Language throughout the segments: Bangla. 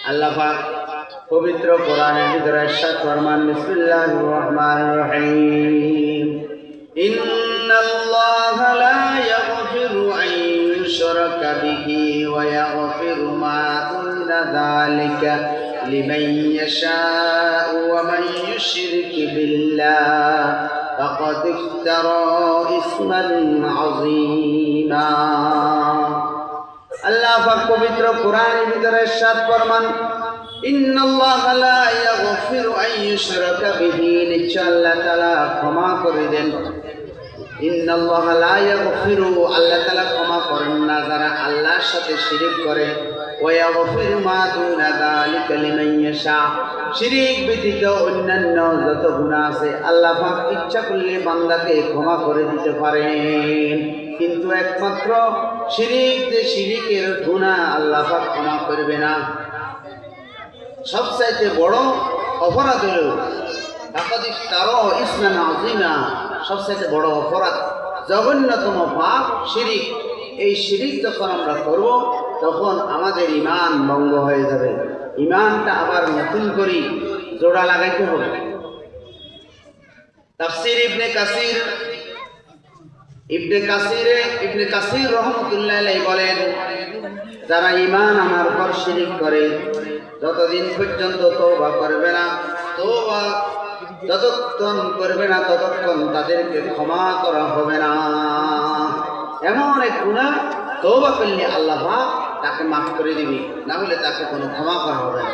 আল্লাহ পাক পবিত্র কোরআনের ভিতরে ইরশাদ ফরমান, বিসমিল্লাহির রহমানির রহিম, ইন্নাল্লাহা লা ইয়াগফিরু আন ইউশরাকা বিহি ওয়া ইয়াগফিরু মা দুনা যালিকা লিমান ইয়াশাউ ওয়া মান ইউশরিক বিল্লাহ ফাকাদ ইফতারা ইসমান আযীমা। আল্লাহ পাক পবিত্র কোরআনের ভিতরে ইরশাদ ফরমান, ইন্নাল্লাহা লা ইয়াগফিরু আন ইউশরাকা বিহি, নিশ্চয় আল্লাহ তাআলা ক্ষমা করে দেন। ইন্নাল্লাহা লা ইয়াগফিরু, আল্লাহ তাআলা ক্ষমা করেন না যারা আল্লাহর সাথে শিরক করে। ওয়া ইয়াগফিরু মা দুনা যালিকা লিমান ইয়াশা, শিরক ব্যতীত অন্যান্য যত গুনাহ আছে আল্লাহ পাক ইচ্ছা করলে বান্দাকে ক্ষমা করে দিতে পারেন, কিন্তু একমাত্র শিরক, যে শিরকের গুনাহ আল্লাহ পাক ক্ষমা করবে না। সবচাইতে বড় অপরাধ হলো ফাকাদ ইফতারা ইসমান আযীমা, সবচাইতে বড় অপরাধ, জঘন্যতম পাপ শিরক। এই শিরক যখন আমরা করব তখন আমাদের ঈমান ভঙ্গ হয়ে যাবে, ঈমানটা আবার নতুন করে জোড়া লাগাইতে হবে। তাফসীর ইবনে কাসির রহমাতুল্লাহ আলাইহি বলেন, যারা ঈমান আনার পর শিরক করে যতদিন পর্যন্ত তওবা করবে না, তওবা যতক্ষণ করবে না ততক্ষণ তাদেরকে ক্ষমা করা হবে না। এমন এক গুনাহ তওবা করলে আল্লাহ পাক তাকে মাফ করে দিবে, না হলে তাকে কোনো ক্ষমা করা হবে না।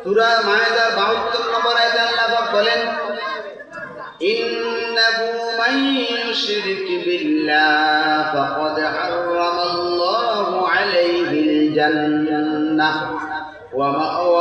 সূরা মায়েদার ৭২ নম্বর আয়াতে আল্লাহ পাক বলেন, ইন্নাহু মান ইউশরিক বিল্লাহ ফাকাদ হারামাল্লাহু আলাইহিল জান্নাহ ওয়া মা'ওয়া